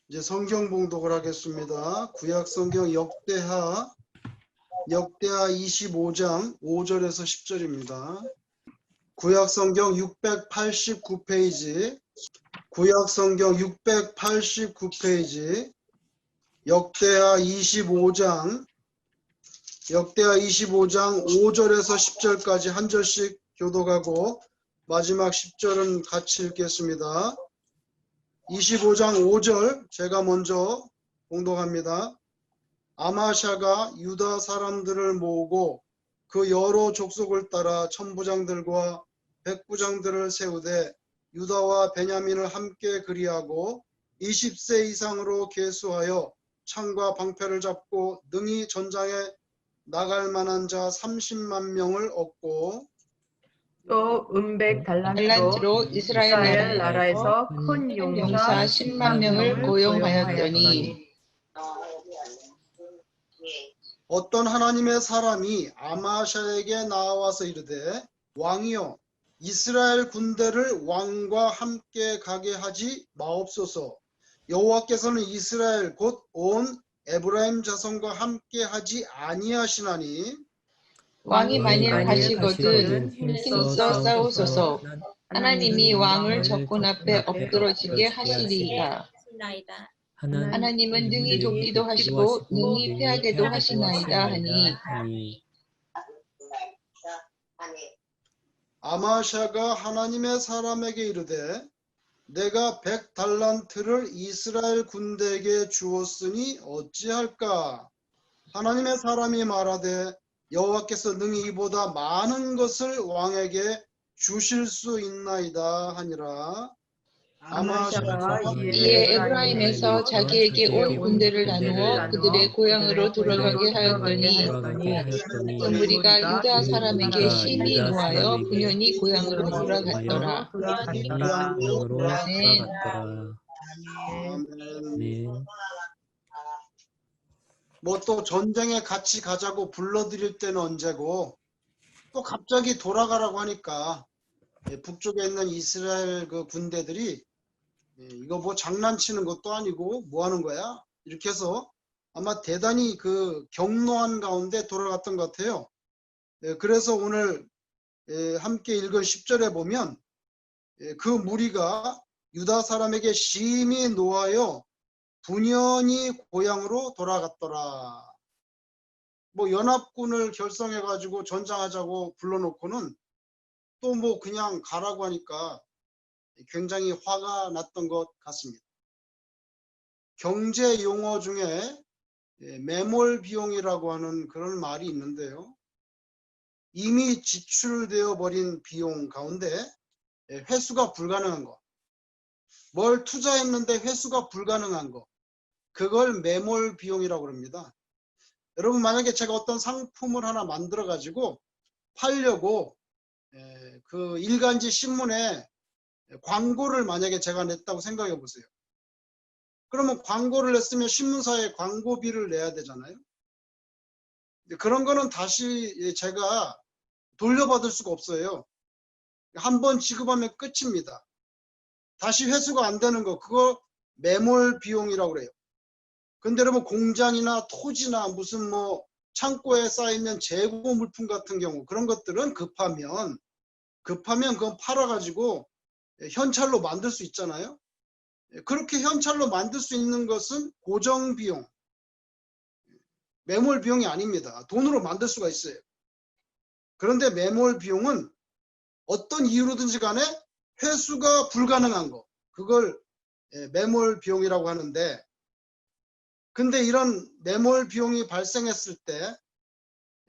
이제 성경 봉독을 하겠습니다. 구약 성경 역대하 25장 5절에서 10절입니다. 구약 성경 689페이지, 구약 성경 689페이지, 역대하 25장 5절에서 10절까지 한 절씩 교독하고 마지막 10절은 같이 읽겠습니다. 25장 5절 제가 먼저 봉독합니다. 아마샤가 유다 사람들을 모으고 그 여러 족속을 따라 천부장들과 백부장들을 세우되 유다와 베냐민을 함께 그리하고 20세 이상으로 계수하여 창과 방패를 잡고 능히 전장에 나갈 만한 자 30만 명을 얻고 또 은백 달란트로 이스라엘 나라에서 큰 용사 10만 명을 고용하였더니 어떤 하나님의 사람이 아마샤에게 나와서 이르되 왕이여 이스라엘 군대를 왕과 함께 가게 하지 마옵소서. 여호와께서는 이스라엘 곧 온 에브라임 자손과 함께 하지 아니하시나니 왕이 만일 가시거든 힘써 싸우소서. 하나님이 왕을 적군 앞에 엎드러지게 하시리이다. 하나님은 능히 돕기도 하시고 능히 패하게도 하시나이다 하니 아마샤가 하나님의 사람에게 이르되 내가 100달란트를 이스라엘 군대에게 주었으니 어찌할까? 하나님의 사람이 말하되 여호와께서 능히 이보다 많은 것을 왕에게 주실 수 있나이다 하니라. 아마샤가 이에 에브라임에서 자기에게 온 군대를 나누어 그들의 고향으로 돌아가게 하였더니 그 무리가 유다 사람에게 심히 노하여 분연히 고향으로 돌아갔더라. 아멘. 아멘. 뭐 또 전쟁에 같이 가자고 불러드릴 때는 언제고 또 갑자기 돌아가라고 하니까 북쪽에 있는 이스라엘 그 군대들이 이거 뭐 장난치는 것도 아니고 뭐 하는 거야? 이렇게 해서 아마 대단히 그 격노한 가운데 돌아갔던 것 같아요. 그래서 오늘 함께 읽은 10절에 보면 그 무리가 유다 사람에게 심히 노하여 분연히 고향으로 돌아갔더라. 뭐 연합군을 결성해 가지고 전장하자고 불러놓고는 또 뭐 그냥 가라고 하니까 굉장히 화가 났던 것 같습니다. 경제 용어 중에 매몰 비용이라고 하는 그런 말이 있는데요. 이미 지출되어 버린 비용 가운데 회수가 불가능한 거, 뭘 투자했는데 회수가 불가능한 거, 그걸 매몰 비용이라고 합니다. 여러분 만약에 제가 어떤 상품을 하나 만들어 가지고 팔려고 그 일간지 신문에 광고를 만약에 제가 냈다고 생각해 보세요. 그러면 광고를 냈으면 신문사에 광고비를 내야 되잖아요. 그런 거는 다시 제가 돌려받을 수가 없어요. 한번 지급하면 끝입니다. 다시 회수가 안 되는 거, 그거 매몰 비용이라고 그래요. 근데 여러분 공장이나 토지나 무슨 뭐 창고에 쌓이면 재고 물품 같은 경우 그런 것들은 급하면 그건 팔아가지고 현찰로 만들 수 있잖아요. 그렇게 현찰로 만들 수 있는 것은 고정 비용, 매몰 비용이 아닙니다. 돈으로 만들 수가 있어요. 그런데 매몰 비용은 어떤 이유로든지 간에 회수가 불가능한 거, 그걸 매몰 비용이라고 하는데, 근데 이런 매몰 비용이 발생했을 때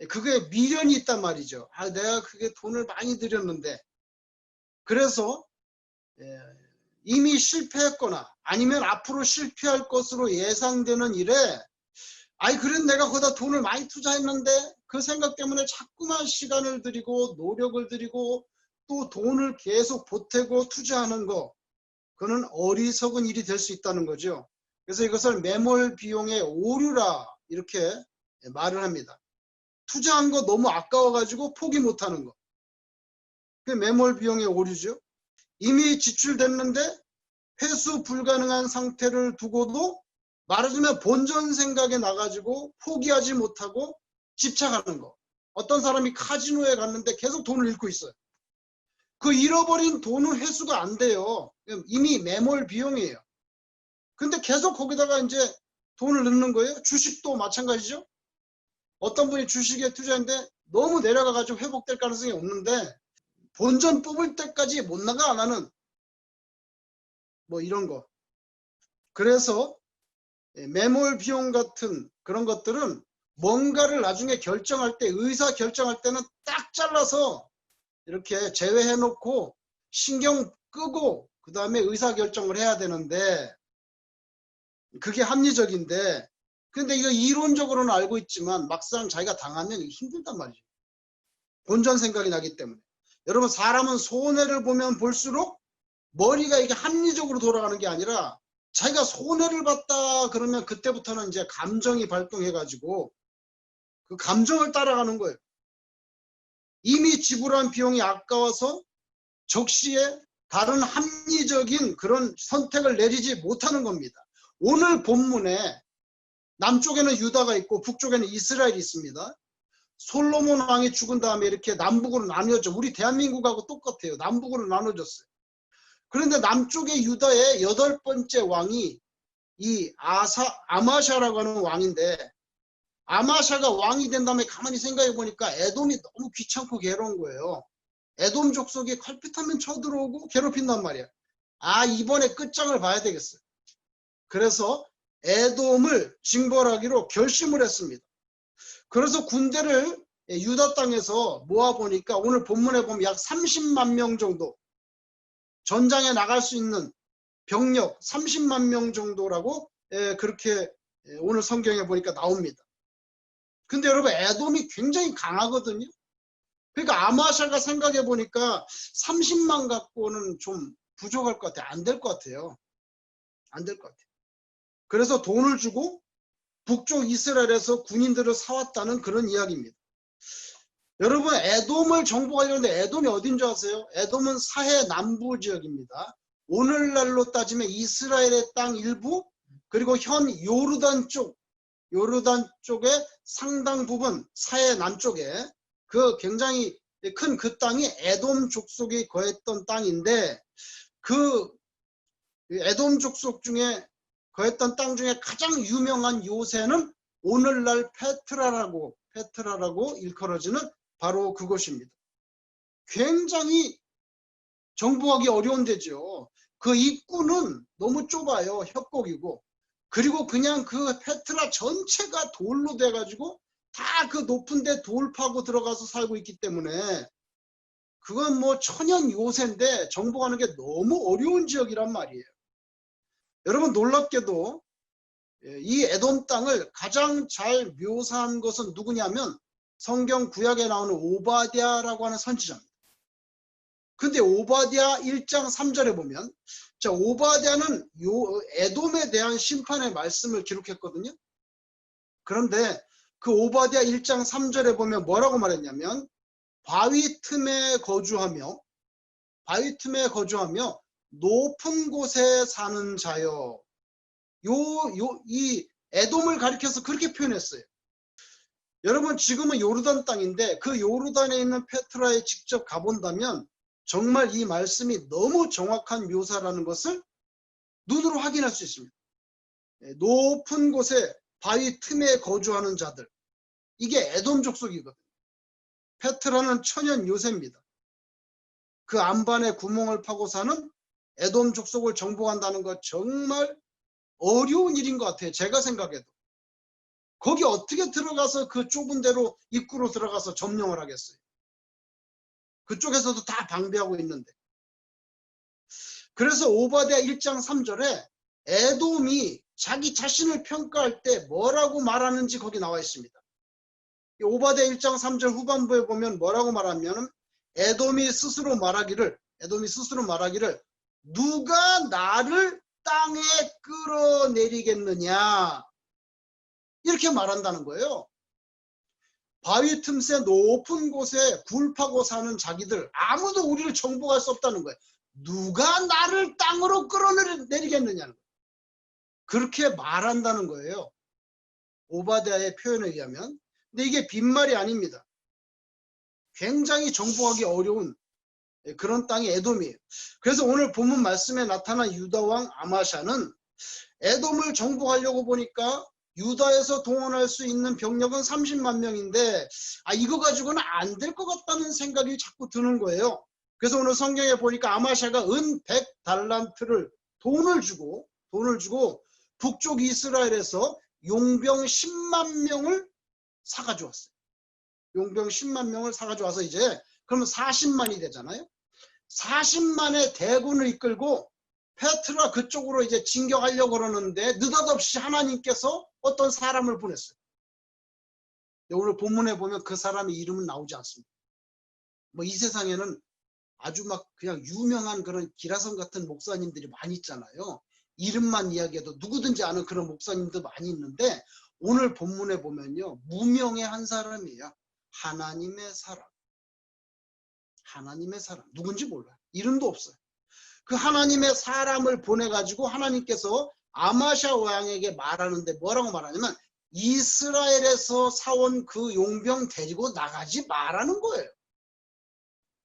그게 미련이 있단 말이죠. 아, 내가 그게 돈을 많이 들였는데, 그래서 이미 실패했거나 아니면 앞으로 실패할 것으로 예상되는 일에 아이 그래 내가 거기다 돈을 많이 투자했는데 그 생각 때문에 자꾸만 시간을 들이고 노력을 들이고 또 돈을 계속 보태고 투자하는 거, 그는 어리석은 일이 될 수 있다는 거죠. 그래서 이것을 매몰 비용의 오류라 이렇게 말을 합니다. 투자한 거 너무 아까워 가지고 포기 못하는 거, 그게 매몰 비용의 오류죠. 이미 지출됐는데 회수 불가능한 상태를 두고도 말하자면 본전 생각에 나가지고 포기하지 못하고 집착하는 거. 어떤 사람이 카지노에 갔는데 계속 돈을 잃고 있어요. 그 잃어버린 돈은 회수가 안 돼요. 이미 매몰 비용이에요. 근데 계속 거기다가 이제 돈을 넣는 거예요. 주식도 마찬가지죠. 어떤 분이 주식에 투자했는데 너무 내려가가지고 회복될 가능성이 없는데 본전 뽑을 때까지 못 나가 안 하는 뭐 이런 거. 그래서 매몰 비용 같은 그런 것들은 뭔가를 나중에 결정할 때, 의사 결정할 때는 딱 잘라서 이렇게 제외해 놓고 신경 끄고 그 다음에 의사 결정을 해야 되는데, 그게 합리적인데, 근데 이거 이론적으로는 알고 있지만 막상 자기가 당하면 힘들단 말이죠. 본전 생각이 나기 때문에. 여러분, 사람은 손해를 보면 볼수록 머리가 이게 합리적으로 돌아가는 게 아니라 자기가 손해를 봤다 그러면 그때부터는 이제 감정이 발동해가지고 그 감정을 따라가는 거예요. 이미 지불한 비용이 아까워서 적시에 다른 합리적인 그런 선택을 내리지 못하는 겁니다. 오늘 본문에 남쪽에는 유다가 있고 북쪽에는 이스라엘이 있습니다. 솔로몬 왕이 죽은 다음에 이렇게 남북으로 나뉘었죠. 우리 대한민국하고 똑같아요. 남북으로 나눠졌어요. 그런데 남쪽의 유다의 8번째 왕이 이 아마샤라고 하는 왕인데, 아마샤가 왕이 된 다음에 가만히 생각해 보니까 에돔이 너무 귀찮고 괴로운 거예요. 에돔 족속이 칼pit하면 쳐들어오고 괴롭힌단 말이야. 아, 이번에 끝장을 봐야 되겠어요. 그래서 에돔을 징벌하기로 결심을 했습니다. 그래서 군대를 유다 땅에서 모아보니까 오늘 본문에 보면 약 30만 명 정도, 전장에 나갈 수 있는 병력 30만 명 정도라고 그렇게 오늘 성경에 보니까 나옵니다. 근데 여러분, 에돔이 굉장히 강하거든요. 그러니까 아마샤가 생각해 보니까 30만 갖고는 좀 부족할 것 같아요. 안 될 것 같아요. 안 될 것 같아요. 그래서 돈을 주고 북쪽 이스라엘에서 군인들을 사왔다는 그런 이야기입니다. 여러분, 에돔을 정복하려는데 에돔이 어딘 줄 아세요? 에돔은 사해 남부 지역입니다. 오늘날로 따지면 이스라엘의 땅 일부, 그리고 현 요르단 쪽의 상당 부분, 사해 남쪽에 그 굉장히 큰 그 땅이 에돔 족속이 거했던 땅인데, 그 에돔 족속 중에 거했던 땅 중에 가장 유명한 요새는 오늘날 페트라라고 일컬어지는 바로 그곳입니다. 굉장히 정복하기 어려운 데죠. 그 입구는 너무 좁아요. 협곡이고. 그리고 그냥 그 페트라 전체가 돌로 돼가지고 다 그 높은 데 돌 파고 들어가서 살고 있기 때문에 그건 뭐 천연 요새인데 정복하는 게 너무 어려운 지역이란 말이에요. 여러분, 놀랍게도 이 에돔 땅을 가장 잘 묘사한 것은 누구냐면 성경 구약에 나오는 오바댜라고 하는 선지자입니다. 근데 오바댜 1장 3절에 보면, 자, 오바댜는 에돔에 대한 심판의 말씀을 기록했거든요. 그런데 그 오바댜 1장 3절에 보면 뭐라고 말했냐면, 바위 틈에 거주하며 높은 곳에 사는 자여. 이 에돔을 가리켜서 그렇게 표현했어요. 여러분, 지금은 요르단 땅인데 그 요르단에 있는 페트라에 직접 가본다면 정말 이 말씀이 너무 정확한 묘사라는 것을 눈으로 확인할 수 있습니다. 높은 곳에 바위 틈에 거주하는 자들, 이게 에돔 족속이거든요. 페트라는 천연 요새입니다. 그 안반에 구멍을 파고 사는 에돔 족속을 정복한다는 것 정말 어려운 일인 것 같아요. 제가 생각해도. 거기 어떻게 들어가서 그 좁은 데로 입구로 들어가서 점령을 하겠어요. 그쪽에서도 다 방비하고 있는데. 그래서 오바댜 1장 3절에 에돔이 자기 자신을 평가할 때 뭐라고 말하는지 거기 나와 있습니다. 오바댜 1장 3절 후반부에 보면 뭐라고 말하면, 에돔이 스스로 말하기를 누가 나를 땅에 끌어내리겠느냐, 이렇게 말한다는 거예요. 바위 틈새 높은 곳에 굴 파고 사는 자기들, 아무도 우리를 정복할 수 없다는 거예요. 누가 나를 땅으로 끌어내리겠느냐는 거예요. 그렇게 말한다는 거예요. 오바댜의 표현에 의하면. 근데 이게 빈말이 아닙니다. 굉장히 정복하기 어려운 그런 땅이 에돔이에요. 그래서 오늘 본문 말씀에 나타난 유다왕 아마샤는 에돔을 정복하려고 보니까 유다에서 동원할 수 있는 병력은 30만 명인데 이거 가지고는 안 될 것 같다는 생각이 자꾸 드는 거예요. 그래서 오늘 성경에 보니까 아마샤가 은 100달란트를 돈을 주고 북쪽 이스라엘에서 용병 10만 명을 사가져왔어요. 용병 10만 명을 사가져와서 이제 그러면 40만이 되잖아요. 40만의 대군을 이끌고 페트라 그쪽으로 이제 진격하려고 그러는데 느닷없이 하나님께서 어떤 사람을 보냈어요. 오늘 본문에 보면 그 사람의 이름은 나오지 않습니다. 뭐 이 세상에는 아주 막 그냥 유명한 그런 기라성 같은 목사님들이 많이 있잖아요. 이름만 이야기해도 누구든지 아는 그런 목사님도 많이 있는데 오늘 본문에 보면요. 무명의 한 사람이에요. 하나님의 사람. 하나님의 사람. 누군지 몰라요. 이름도 없어요. 그 하나님의 사람을 보내가지고 하나님께서 아마샤 왕에게 말하는데 뭐라고 말하냐면 이스라엘에서 사온 그 용병 데리고 나가지 말라는 거예요.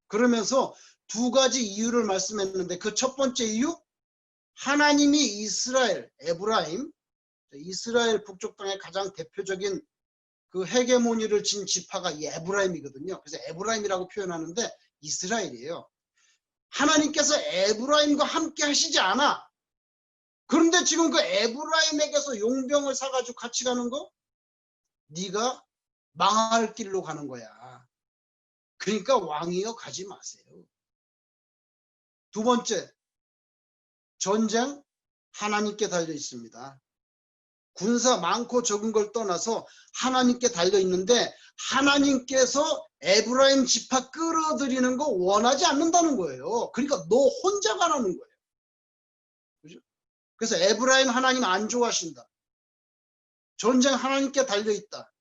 그러면서 두 가지 이유를 말씀했는데 그 첫 번째 이유, 하나님이 이스라엘, 에브라임, 이스라엘 북쪽 땅의 가장 대표적인 그 헤게모니를 진 지파가 이 에브라임이거든요. 그래서 에브라임이라고 표현하는데 이스라엘이에요. 하나님께서 에브라임과 함께 하시지 않아. 그런데 지금 그 에브라임에게서 용병을 사가지고 같이 가는 거? 네가 망할 길로 가는 거야. 그러니까 왕이여 가지 마세요. 두 번째, 전쟁 하나님께 달려 있습니다. 군사 많고 적은 걸 떠나서 하나님께 달려 있는데 하나님께서 에브라임 지파 끌어들이는 거 원하지 않는다는 거예요. 그러니까 너 혼자 가라는 거예요. 그죠? 그래서 에브라임 하나님 안 좋아하신다. 전쟁 하나님께 달려 있다.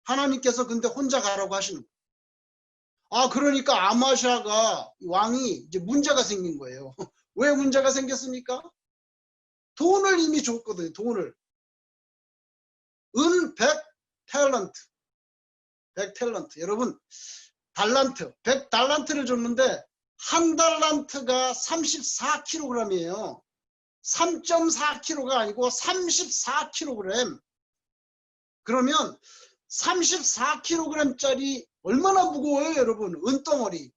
하나님께서 근데 혼자 가라고 하시는 거예요. 그러니까 아마샤가 왕이 이제 문제가 생긴 거예요. 왜 문제가 생겼습니까? 돈을 이미 줬거든요. 돈을. 은 100탤런트. 100탤런트. 여러분, 달란트. 100달란트를 줬는데 한 달란트가 34kg이에요. 3.4kg가 아니고 34kg. 그러면 34kg짜리 얼마나 무거워요, 여러분? 은덩어리.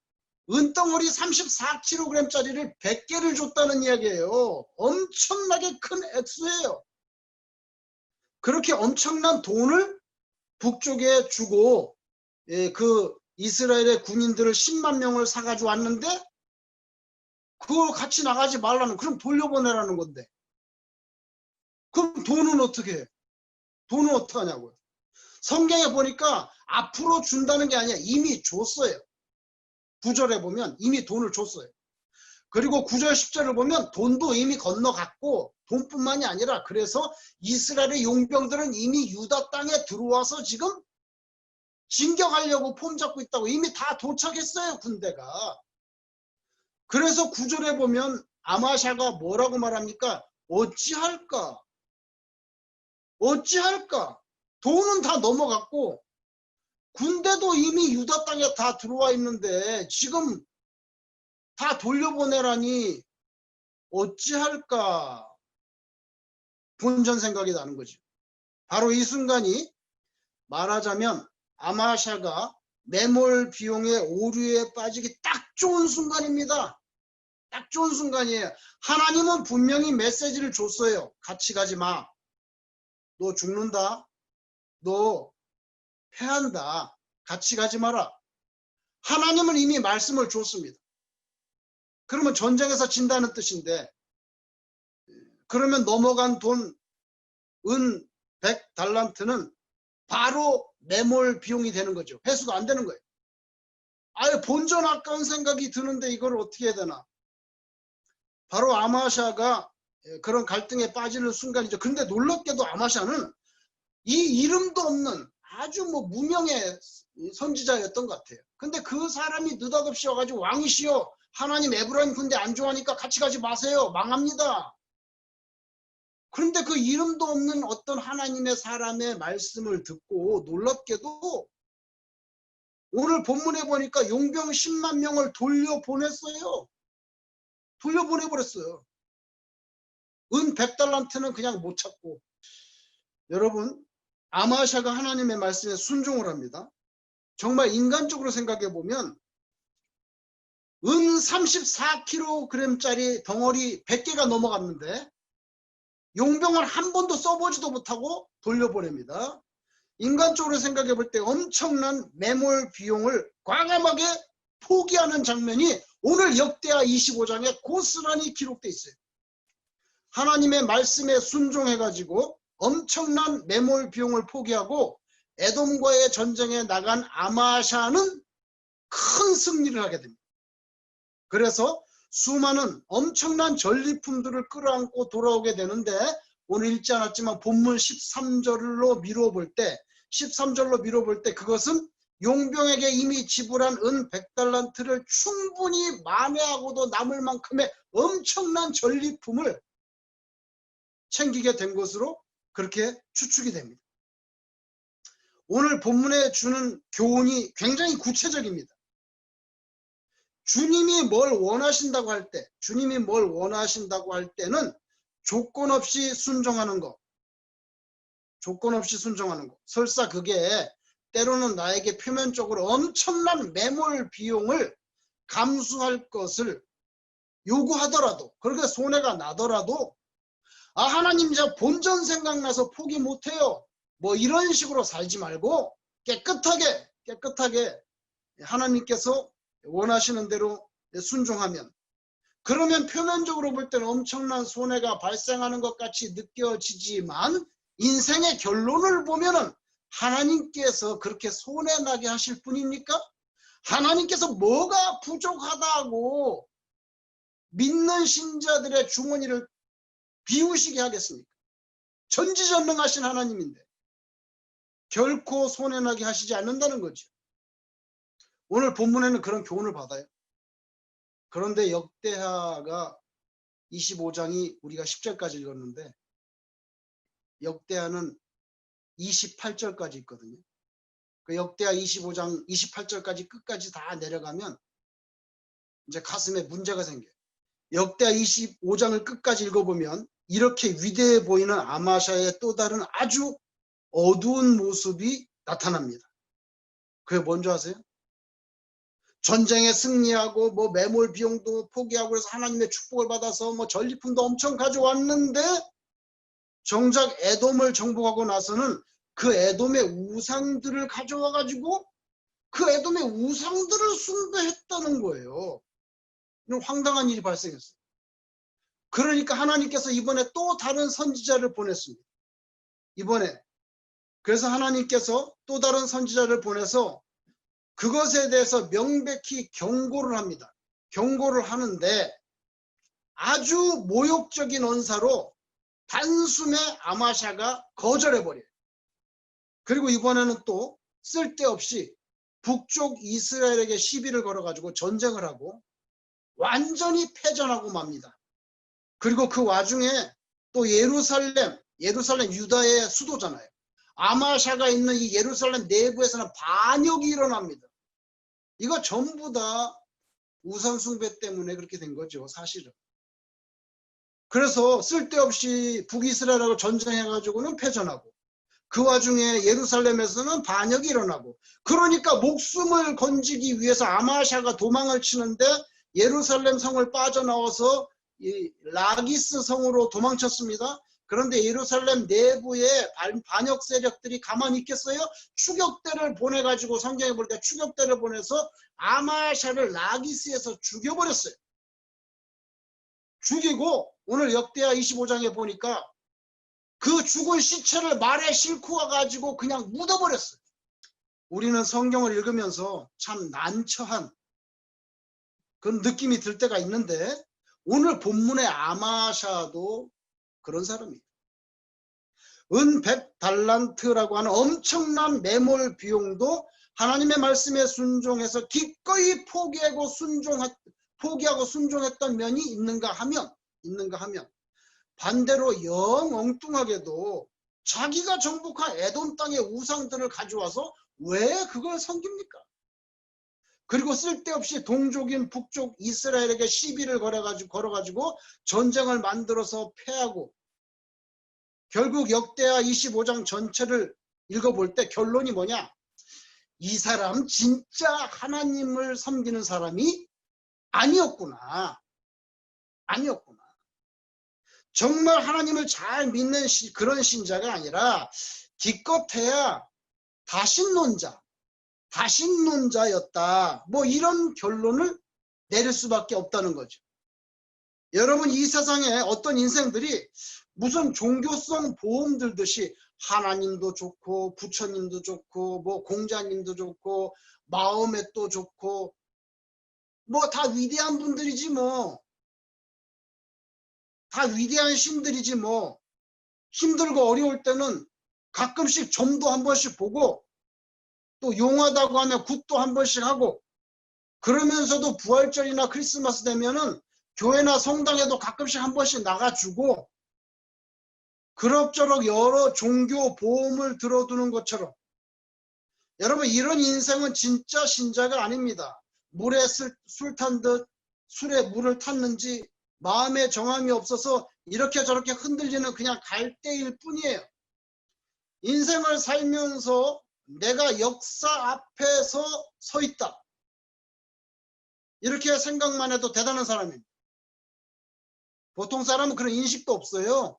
은덩어리 34kg짜리를 100개를 줬다는 이야기예요. 엄청나게 큰 액수예요. 그렇게 엄청난 돈을 북쪽에 주고 그 이스라엘의 군인들을 10만 명을 사가지고 왔는데 그걸 같이 나가지 말라는, 그럼 돌려보내라는 건데. 그럼 돈은 어떻게 해? 돈은 어떻게 하냐고요. 성경에 보니까 앞으로 준다는 게 아니라 이미 줬어요. 9절에 보면 이미 돈을 줬어요. 그리고 9절 10절을 보면 돈도 이미 건너갔고 돈뿐만이 아니라 그래서 이스라엘의 용병들은 이미 유다 땅에 들어와서 지금 진격하려고 폼 잡고 있다고. 이미 다 도착했어요, 군대가. 그래서 9절에 보면 아마샤가 뭐라고 말합니까? 어찌할까? 어찌할까? 돈은 다 넘어갔고 군대도 이미 유다 땅에 다 들어와 있는데 지금 다 돌려보내라니 어찌할까? 본전 생각이 나는 거죠. 바로 이 순간이 말하자면 아마샤가 매몰 비용의 오류에 빠지기 딱 좋은 순간입니다. 딱 좋은 순간이에요. 하나님은 분명히 메시지를 줬어요. 같이 가지 마. 너 죽는다. 너 패한다. 같이 가지 마라. 하나님은 이미 말씀을 줬습니다. 그러면 전쟁에서 진다는 뜻인데, 그러면 넘어간 돈, 은 100달란트는 바로 매몰 비용이 되는 거죠. 회수가 안 되는 거예요. 아예 본전 아까운 생각이 드는데 이걸 어떻게 해야 되나. 바로 아마샤가 그런 갈등에 빠지는 순간이죠. 그런데 놀랍게도 아마샤는 이 이름도 없는 아주 무명의 선지자였던 것 같아요. 근데 그 사람이 느닷없이 와가지고 왕이시여 하나님 에브라임 군대 안 좋아하니까 같이 가지 마세요. 망합니다. 그런데 그 이름도 없는 어떤 하나님의 사람의 말씀을 듣고 놀랍게도 오늘 본문에 보니까 용병 10만 명을 돌려보냈어요. 돌려보내버렸어요. 은 100달란트는 그냥 못 찾고. 여러분, 아마샤가 하나님의 말씀에 순종을 합니다. 정말 인간적으로 생각해 보면 은 34kg짜리 덩어리 100개가 넘어갔는데 용병을 한 번도 써보지도 못하고 돌려보냅니다. 인간적으로 생각해 볼 때 엄청난 매몰 비용을 과감하게 포기하는 장면이 오늘 역대하 25장에 고스란히 기록되어 있어요. 하나님의 말씀에 순종해가지고 엄청난 매몰 비용을 포기하고 에돔과의 전쟁에 나간 아마샤는 큰 승리를 하게 됩니다. 그래서 수많은 엄청난 전리품들을 끌어안고 돌아오게 되는데 오늘 읽지 않았지만 본문 13절로 미뤄볼 때 그것은 용병에게 이미 지불한 은 100달란트를 충분히 만회하고도 남을 만큼의 엄청난 전리품을 챙기게 된 것으로 그렇게 추측이 됩니다. 오늘 본문에 주는 교훈이 굉장히 구체적입니다. 주님이 뭘 원하신다고 할 때는 조건 없이 순종하는 것. 설사 그게 때로는 나에게 표면적으로 엄청난 매몰 비용을 감수할 것을 요구하더라도, 그렇게 손해가 나더라도 아, 하나님 저 본전 생각나서 포기 못해요. 뭐 이런 식으로 살지 말고 깨끗하게 하나님께서 원하시는 대로 순종하면, 그러면 표면적으로 볼 때는 엄청난 손해가 발생하는 것 같이 느껴지지만 인생의 결론을 보면은 하나님께서 그렇게 손해나게 하실 분입니까? 하나님께서 뭐가 부족하다고 믿는 신자들의 주머니를 비우시게 하겠습니까? 전지전능하신 하나님인데 결코 손해나게 하시지 않는다는 거죠. 오늘 본문에는 그런 교훈을 받아요. 그런데 역대하가 25장이 우리가 10절까지 읽었는데 역대하는 28절까지 있거든요. 그 역대하 25장 28절까지 끝까지 다 내려가면 이제 가슴에 문제가 생겨요. 역대하 25장을 끝까지 읽어보면 이렇게 위대해 보이는 아마샤의 또 다른 아주 어두운 모습이 나타납니다. 그게 뭔지 아세요? 전쟁에 승리하고 뭐 매몰 비용도 포기하고 그래서 하나님의 축복을 받아서 뭐 전리품도 엄청 가져왔는데 정작 에돔을 정복하고 나서는 그 에돔의 우상들을 가져와 가지고 그 에돔의 우상들을 숭배했다는 거예요. 이런 황당한 일이 발생했어요. 그러니까 하나님께서 이번에 또 다른 선지자를 보냈습니다. 그래서 하나님께서 또 다른 선지자를 보내서 그것에 대해서 명백히 경고를 합니다. 경고를 하는데 아주 모욕적인 언사로 단숨에 아마샤가 거절해버려요. 그리고 이번에는 또 쓸데없이 북쪽 이스라엘에게 시비를 걸어가지고 전쟁을 하고 완전히 패전하고 맙니다. 그리고 그 와중에 또 예루살렘 유다의 수도잖아요. 아마샤가 있는 이 예루살렘 내부에서는 반역이 일어납니다. 이거 전부 다 우상 숭배 때문에 그렇게 된 거죠, 사실은. 그래서 쓸데없이 북이스라엘하고 전쟁해가지고는 패전하고 그 와중에 예루살렘에서는 반역이 일어나고, 그러니까 목숨을 건지기 위해서 아마샤가 도망을 치는데 예루살렘 성을 빠져나와서 이 라기스 성으로 도망쳤습니다. 그런데 예루살렘 내부에 반역 세력들이 가만히 있겠어요? 추격대를 보내가지고, 성경에 볼 때 추격대를 보내서 아마샤를 라기스에서 죽여버렸어요. 죽이고 오늘 역대하 25장에 보니까 그 죽은 시체를 말에 싣고 와가지고 그냥 묻어버렸어요. 우리는 성경을 읽으면서 참 난처한 그런 느낌이 들 때가 있는데 오늘 본문의 아마샤도 그런 사람이에요. 은 100달란트라고 하는 엄청난 매몰 비용도 하나님의 말씀에 순종해서 기꺼이 포기하고 순종했던 면이 있는가 하면 반대로 영 엉뚱하게도 자기가 정복한 에돔 땅의 우상들을 가져와서 왜 그걸 섬깁니까? 그리고 쓸데없이 동족인 북쪽 이스라엘에게 시비를 걸어가지고 전쟁을 만들어서 패하고, 결국 역대하 25장 전체를 읽어볼 때 결론이 뭐냐? 이 사람 진짜 하나님을 섬기는 사람이 아니었구나. 정말 하나님을 잘 믿는 그런 신자가 아니라 기껏해야 다신론자였다. 뭐 이런 결론을 내릴 수밖에 없다는 거죠. 여러분, 이 세상에 어떤 인생들이 무슨 종교성 보험 들듯이 하나님도 좋고 부처님도 좋고 뭐 공자님도 좋고 마호멧도 좋고 뭐 다 위대한 분들이지 뭐. 다 위대한 신들이지 뭐. 힘들고 어려울 때는 가끔씩 점도 한 번씩 보고 또 용하다고 하면 굿도 한 번씩 하고, 그러면서도 부활절이나 크리스마스 되면은 교회나 성당에도 가끔씩 한 번씩 나가주고, 그럭저럭 여러 종교 보험을 들어두는 것처럼, 여러분 이런 인생은 진짜 신자가 아닙니다. 물에 술 탄 듯 술에 물을 탔는지 마음에 정함이 없어서 이렇게 저렇게 흔들리는 그냥 갈대일 뿐이에요. 인생을 살면서 내가 역사 앞에서 서 있다, 이렇게 생각만 해도 대단한 사람입니다. 보통 사람은 그런 인식도 없어요.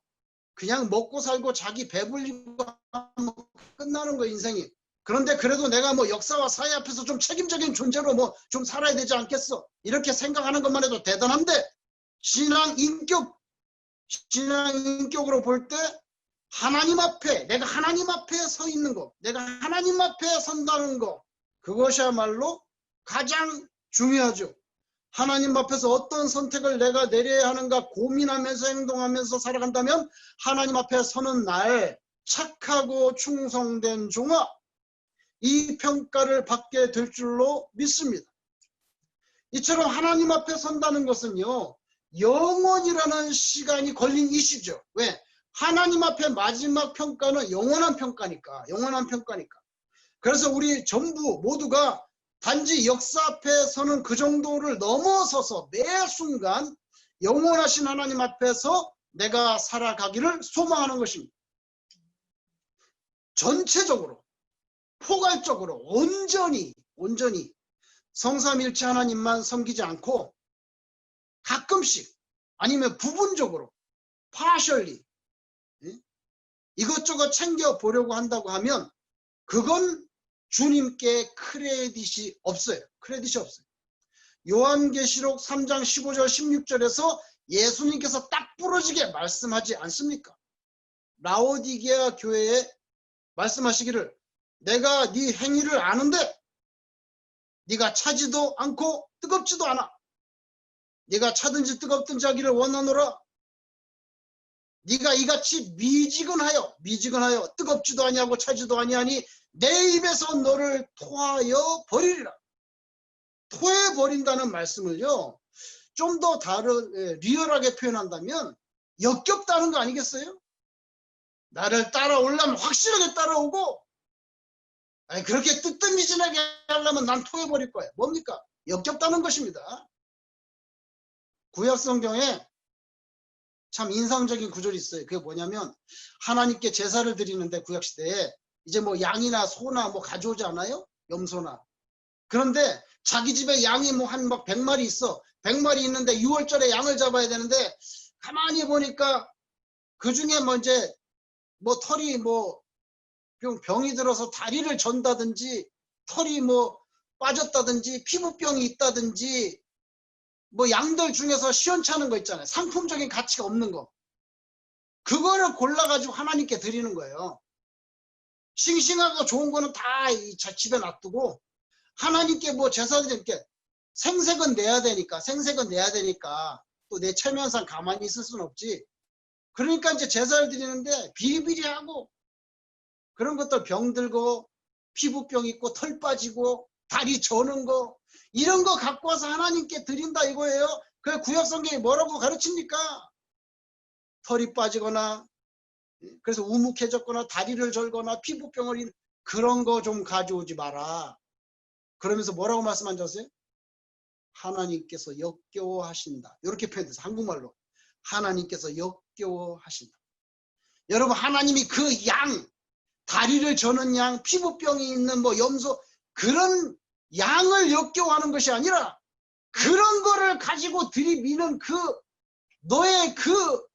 그냥 먹고 살고 자기 배불리고 하면 끝나는 거 인생이. 그런데 그래도 내가 뭐 역사와 사회 앞에서 좀 책임적인 존재로 뭐 좀 살아야 되지 않겠어, 이렇게 생각하는 것만 해도 대단한데, 신앙 인격으로 볼 때 하나님 앞에, 내가 하나님 앞에 서 있는 거, 내가 하나님 앞에 선다는 거, 그것이야말로 가장 중요하죠. 하나님 앞에서 어떤 선택을 내가 내려야 하는가 고민하면서 행동하면서 살아간다면 하나님 앞에 서는 날 착하고 충성된 종아, 이 평가를 받게 될 줄로 믿습니다. 이처럼 하나님 앞에 선다는 것은요, 영원이라는 시간이 걸린 이슈죠. 왜? 하나님 앞에 마지막 평가는 영원한 평가니까. 그래서 우리 전부 모두가 단지 역사 앞에 서는 그 정도를 넘어서서 매 순간 영원하신 하나님 앞에서 내가 살아가기를 소망하는 것입니다. 전체적으로, 포괄적으로, 온전히 성삼일체 하나님만 섬기지 않고 가끔씩 아니면 부분적으로 partially 이것저것 챙겨보려고 한다고 하면 그건 주님께 크레딧이 없어요. 요한계시록 3장 15절 16절에서 예수님께서 딱 부러지게 말씀하지 않습니까? 라오디게아 교회에 말씀하시기를, 내가 네 행위를 아는데 네가 차지도 않고 뜨겁지도 않아. 네가 차든지 뜨겁든지 하기를 원하노라. 네가 이같이 미지근하여 뜨겁지도 아니하고 차지도 아니하니 내 입에서 너를 토하여 버리리라. 토해 버린다는 말씀을요, 좀 더 리얼하게 표현한다면 역겹다는 거 아니겠어요? 나를 따라오려면 확실하게 따라오고, 아니 그렇게 뜨뜻미진하게 하려면 난 토해 버릴 거야. 뭡니까? 역겹다는 것입니다. 구약 성경에 참 인상적인 구절이 있어요. 그게 뭐냐면, 하나님께 제사를 드리는데 구약 시대에 이제 뭐 양이나 소나 뭐 가져오지 않아요? 염소나. 그런데 자기 집에 양이 뭐 한 막 100마리 있어. 100마리 있는데 6월절에 양을 잡아야 되는데, 가만히 보니까 그 중에 뭐 이제 뭐 털이 뭐 병이 들어서 다리를 전다든지, 털이 뭐 빠졌다든지, 피부병이 있다든지, 뭐 양들 중에서 시원찮은 거 있잖아요. 상품적인 가치가 없는 거. 그거를 골라가지고 하나님께 드리는 거예요. 싱싱하고 좋은 거는 다 집에 놔두고, 하나님께 뭐 제사 드릴게 생색은 내야 되니까 또 내 체면상 가만히 있을 수는 없지. 그러니까 이제 제사를 드리는데 비리비리하고, 그런 것들 병들고 피부병 있고 털 빠지고 다리 저는 거, 이런 거 갖고 와서 하나님께 드린다 이거예요. 그 구약 성경이 뭐라고 가르칩니까? 털이 빠지거나 그래서 우묵해졌거나 다리를 절거나 피부병을 그런 거 좀 가져오지 마라. 그러면서 뭐라고 말씀하셨어요? 하나님께서 역겨워하신다. 이렇게 표현해서 한국말로 하나님께서 역겨워하신다. 여러분 하나님이 그 양, 다리를 저는 양, 피부병이 있는 뭐 염소 그런 양을 역겨워하는 것이 아니라 그런 거를 가지고 들이미는 그 너의 그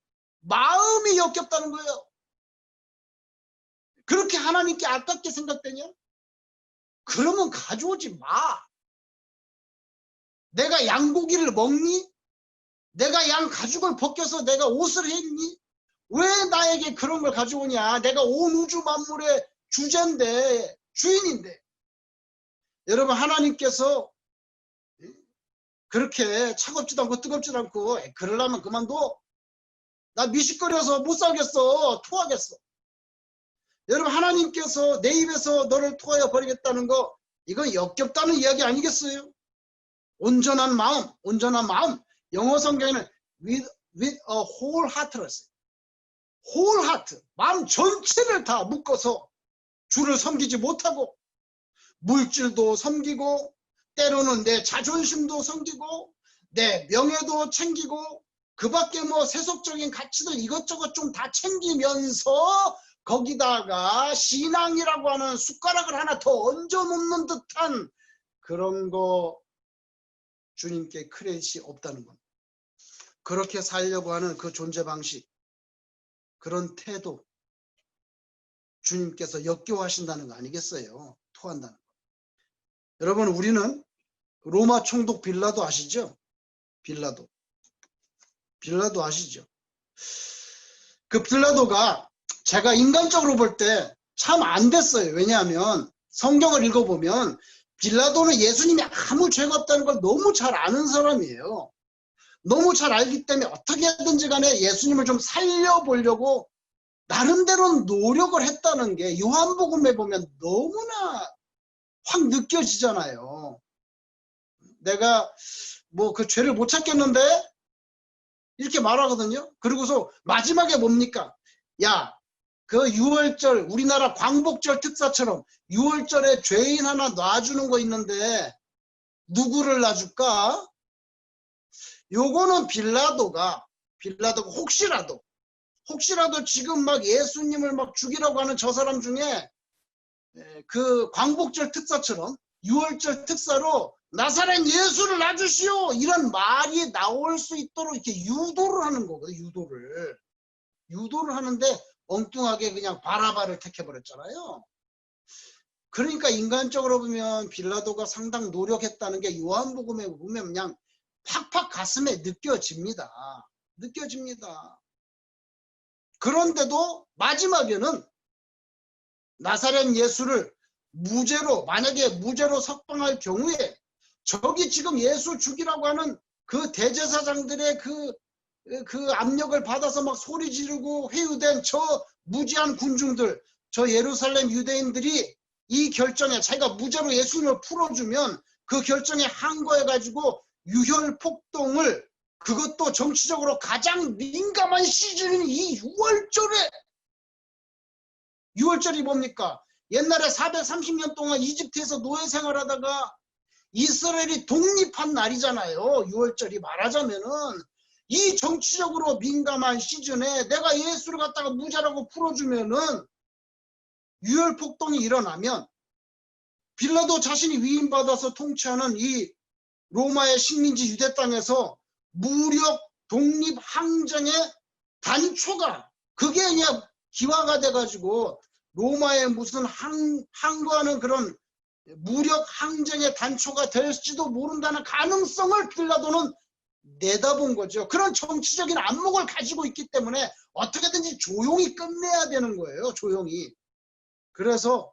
마음이 역겹다는 거예요. 그렇게 하나님께 아깝게 생각되냐? 그러면 가져오지 마. 내가 양고기를 먹니? 내가 양 가죽을 벗겨서 내가 옷을 했니? 왜 나에게 그런 걸 가져오냐? 내가 온 우주 만물의 주제인데, 주인인데. 여러분 하나님께서 그렇게 차갑지도 않고 뜨겁지도 않고 그러려면 그만둬. 나 미식거려서 못 살겠어. 토하겠어. 여러분 하나님께서 내 입에서 너를 토하여 버리겠다는 거 이건 역겹다는 이야기 아니겠어요? 온전한 마음, 온전한 마음. 영어 성경에는 with a whole heart를 했어요. whole heart, 마음 전체를 다 묶어서 주를 섬기지 못하고 물질도 섬기고 때로는 내 자존심도 섬기고 내 명예도 챙기고 그 밖에 뭐 세속적인 가치들 이것저것 좀 다 챙기면서 거기다가 신앙이라고 하는 숟가락을 하나 더 얹어 놓는 듯한 그런 거 주님께 크레딧이 없다는 겁니다. 그렇게 살려고 하는 그 존재 방식, 그런 태도 주님께서 역겨워하신다는 거 아니겠어요? 토한다는 거. 여러분 우리는 로마 총독 빌라도 아시죠? 빌라도 아시죠? 그 빌라도가 제가 인간적으로 볼 때 참 안 됐어요. 왜냐하면 성경을 읽어보면 빌라도는 예수님이 아무 죄가 없다는 걸 너무 잘 아는 사람이에요. 너무 잘 알기 때문에 어떻게든지 간에 예수님을 좀 살려보려고 나름대로 노력을 했다는 게 요한복음에 보면 너무나 확 느껴지잖아요. 내가 뭐 그 죄를 못 찾겠는데 이렇게 말하거든요. 그리고서 마지막에 뭡니까? 야, 그 6월절 우리나라 광복절 특사처럼 6월절에 죄인 하나 놔주는 거 있는데 누구를 놔줄까? 요거는 빌라도가 혹시라도 지금 막 예수님을 막 죽이라고 하는 저 사람 중에 그 광복절 특사처럼 6월절 특사로 나사렛 예수를 놔주시오 이런 말이 나올 수 있도록 이렇게 유도를 하는 거거든요. 유도를 하는데 엉뚱하게 그냥 바라바를 택해버렸잖아요. 그러니까 인간적으로 보면 빌라도가 상당 노력했다는 게 요한복음에 보면 그냥 팍팍 가슴에 느껴집니다. 그런데도 마지막에는 나사렛 예수를 만약에 무죄로 석방할 경우에 저기 지금 예수 죽이라고 하는 그 대제사장들의 그 압력을 받아서 막 소리 지르고 회유된 저 무지한 군중들, 저 예루살렘 유대인들이 이 결정에 자기가 무죄로 예수님을 풀어주면 그 결정에 항거해가지고 유혈폭동을 그것도 정치적으로 가장 민감한 시즌인 이 6월절이 뭡니까? 옛날에 430년 동안 이집트에서 노예 생활하다가 이스라엘이 독립한 날이잖아요. 6월절이 말하자면은 이 정치적으로 민감한 시즌에 내가 예수를 갖다가 무죄라고 풀어주면은 유혈폭동이 일어나면 빌라도 자신이 위임받아서 통치하는 이 로마의 식민지 유대 땅에서 무력 독립 항쟁의 단초가 그게 그냥 기화가 돼가지고 로마의 무슨 항거하는 그런 무력 항쟁의 단초가 될지도 모른다는 가능성을 빌라도는 내다본 거죠. 그런 정치적인 안목을 가지고 있기 때문에 어떻게든지 조용히 끝내야 되는 거예요. 조용히. 그래서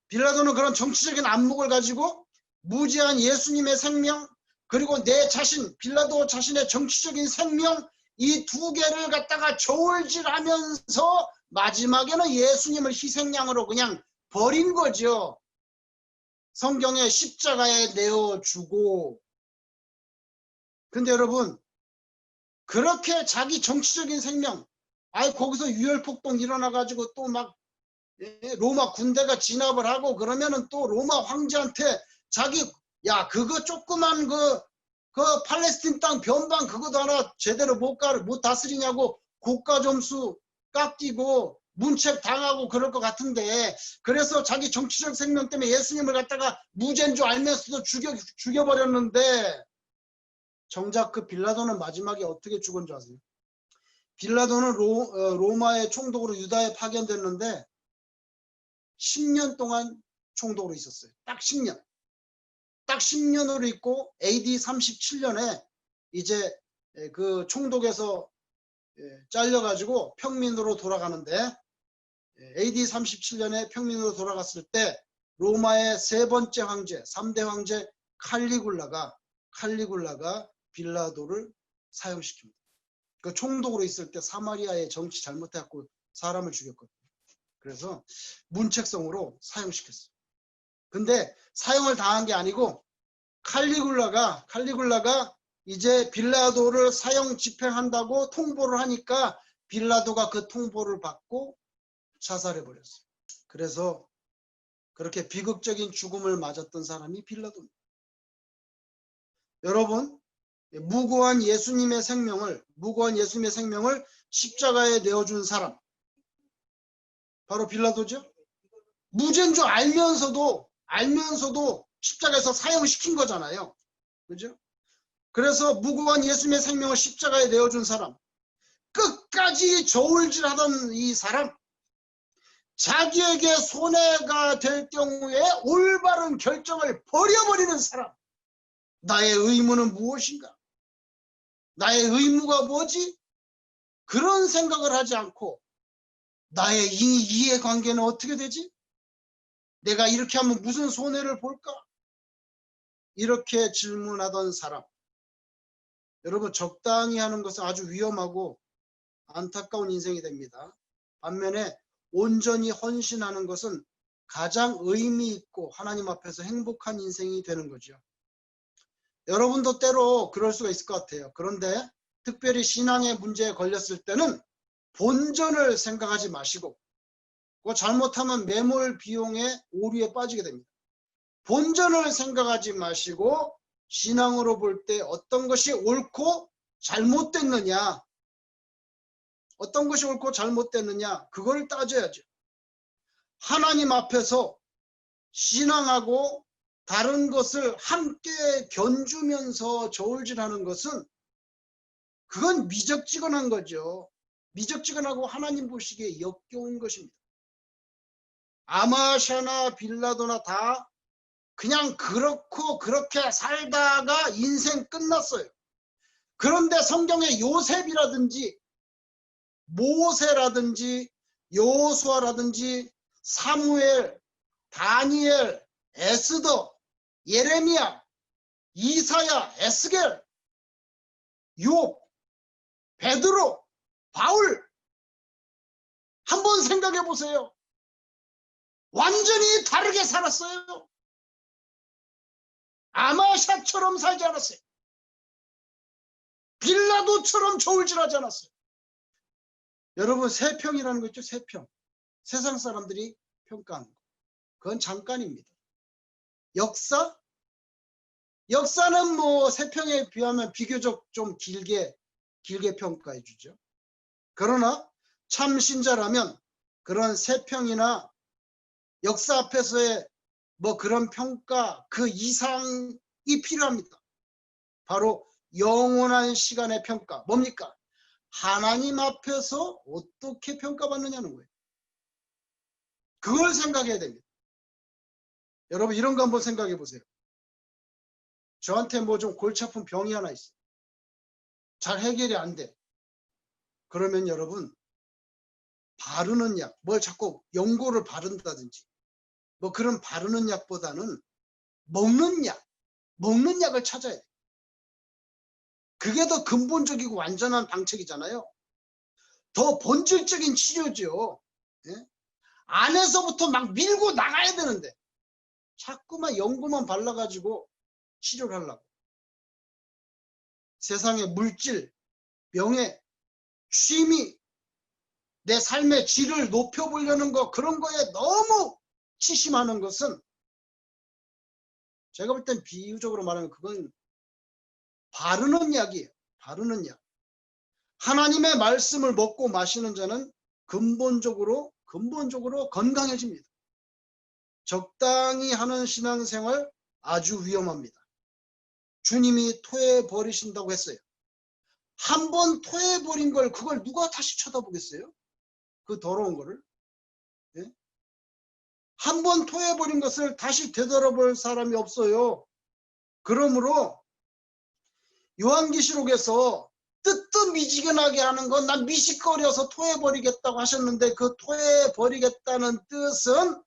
빌라도는 그런 정치적인 안목을 가지고 무지한 예수님의 생명 그리고 내 자신 빌라도 자신의 정치적인 생명 이 두 개를 갖다가 저울질하면서 마지막에는 예수님을 희생양으로 그냥 버린 거죠. 성경에 십자가에 내어주고. 근데 여러분, 그렇게 자기 정치적인 생명, 거기서 유혈폭동 일어나가지고 또 막 로마 군대가 진압을 하고 그러면은 또 로마 황제한테 자기, 야, 그거 조그만 그 팔레스틴 땅 변방 그것도 하나 제대로 못 다스리냐고 고가 점수 깎이고 문책 당하고 그럴 것 같은데, 그래서 자기 정치적 생명 때문에 예수님을 갖다가 무죄인 줄 알면서도 죽여버렸는데, 정작 그 빌라도는 마지막에 어떻게 죽은 줄 아세요? 빌라도는 로마의 총독으로 유다에 파견됐는데 10년 동안 총독으로 있었어요. 딱 10년. 딱 10년으로 있고 AD 37년에 이제 그 총독에서 잘려가지고 평민으로 돌아가는데, AD 37년에 평민으로 돌아갔을 때 로마의 세 번째 황제, 3대 황제 칼리굴라가 빌라도를 사형시킵니다. 그 총독으로 있을 때 사마리아의 정치 잘못해갖고 사람을 죽였거든요. 그래서 문책성으로 사형시켰어요. 근데 사형을 당한 게 아니고 칼리굴라가 이제 빌라도를 사형 집행한다고 통보를 하니까 빌라도가 그 통보를 받고 자살해버렸어요. 그래서 그렇게 비극적인 죽음을 맞았던 사람이 빌라도입니다. 여러분, 무고한 예수님의 생명을 십자가에 내어준 사람, 바로 빌라도죠. 무죄인 줄 알면서도 십자가에서 사형시킨 거잖아요. 그죠? 그래서 무고한 예수님의 생명을 십자가에 내어준 사람, 끝까지 저울질하던 이 사람, 자기에게 손해가 될 경우에 올바른 결정을 버려버리는 사람. 나의 의무는 무엇인가? 나의 의무가 뭐지? 그런 생각을 하지 않고 나의 이해관계는 어떻게 되지? 내가 이렇게 하면 무슨 손해를 볼까? 이렇게 질문하던 사람. 여러분, 적당히 하는 것은 아주 위험하고 안타까운 인생이 됩니다. 반면에 온전히 헌신하는 것은 가장 의미 있고 하나님 앞에서 행복한 인생이 되는 거죠. 여러분도 때로 그럴 수가 있을 것 같아요. 그런데 특별히 신앙의 문제에 걸렸을 때는 본전을 생각하지 마시고, 잘못하면 매몰 비용의 오류에 빠지게 됩니다. 본전을 생각하지 마시고 신앙으로 볼 때 어떤 것이 옳고 잘못됐느냐, 그걸 따져야죠. 하나님 앞에서 신앙하고 다른 것을 함께 견주면서 저울질하는 것은 그건 미적지근한 거죠. 미적지근하고 하나님 보시기에 역겨운 것입니다. 아마샤나 빌라도나 다 그냥 그렇고 그렇게 살다가 인생 끝났어요. 그런데 성경의 요셉이라든지 모세라든지 여호수아라든지 사무엘, 다니엘, 에스더, 예레미야, 이사야, 에스겔, 욥, 베드로, 바울, 한번 생각해 보세요. 완전히 다르게 살았어요. 아마샤처럼 살지 않았어요. 빌라도처럼 저울질하지 않았어요. 여러분, 세평이라는 거 있죠? 세평. 세상 사람들이 평가하는 거. 그건 잠깐입니다. 역사는 뭐 세평에 비하면 비교적 좀 길게 평가해 주죠. 그러나 참 신자라면 그런 세평이나 역사 앞에서의 뭐 그런 평가 그 이상이 필요합니다. 바로 영원한 시간의 평가. 뭡니까? 하나님 앞에서 어떻게 평가받느냐는 거예요. 그걸 생각해야 됩니다. 여러분, 이런 거 한번 생각해 보세요. 저한테 뭐 좀 골치 아픈 병이 하나 있어. 잘 해결이 안 돼. 그러면 여러분, 바르는 약, 뭘 자꾸 연고를 바른다든지 뭐 그런 바르는 약보다는 먹는 약을 찾아야 돼. 그게 더 근본적이고 완전한 방책이잖아요. 더 본질적인 치료죠. 예? 안에서부터 막 밀고 나가야 되는데 자꾸만 연고만 발라가지고 치료를 하려고. 세상의 물질, 명예, 취미, 내 삶의 질을 높여보려는 거, 그런 거에 너무 치심하는 것은 제가 볼 땐 비유적으로 말하면 그건 바르는 약이에요. 바르는 약. 하나님의 말씀을 먹고 마시는 자는 근본적으로 건강해집니다. 적당히 하는 신앙생활 아주 위험합니다. 주님이 토해버리신다고 했어요. 한 번 토해버린 걸 그걸 누가 다시 쳐다보겠어요? 그 더러운 거를. 예? 한 번 토해버린 것을 다시 되돌아볼 사람이 없어요. 그러므로 요한계시록에서 뜨뜻미지근하게 하는 건 난 미식거려서 토해버리겠다고 하셨는데, 그 토해버리겠다는 뜻은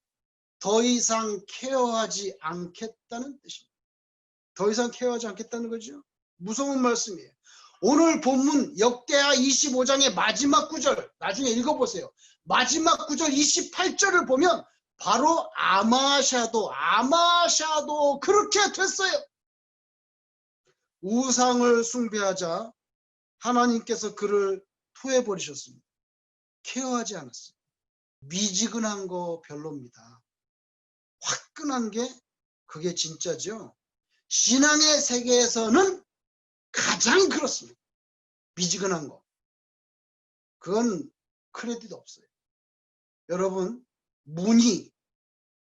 더 이상 케어하지 않겠다는 뜻입니다. 더 이상 케어하지 않겠다는 거죠. 무서운 말씀이에요. 오늘 본문 역대하 25장의 마지막 구절 나중에 읽어보세요. 마지막 구절 28절을 보면 바로 아마샤도 그렇게 됐어요. 우상을 숭배하자 하나님께서 그를 토해버리셨습니다. 케어하지 않았어요. 미지근한 거 별로입니다. 화끈한 게 그게 진짜죠. 신앙의 세계에서는 가장 그렇습니다. 미지근한 거. 그건 크레딧 없어요. 여러분, 무늬,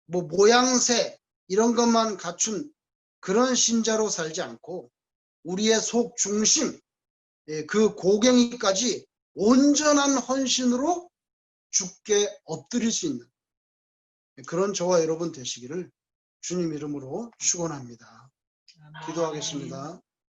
모양새 이런 것만 갖춘 그런 신자로 살지 않고 우리의 속 중심, 그 고갱이까지 온전한 헌신으로 주께 엎드릴 수 있는 그런 저와 여러분 되시기를 주님 이름으로 축원합니다. 기도하겠습니다.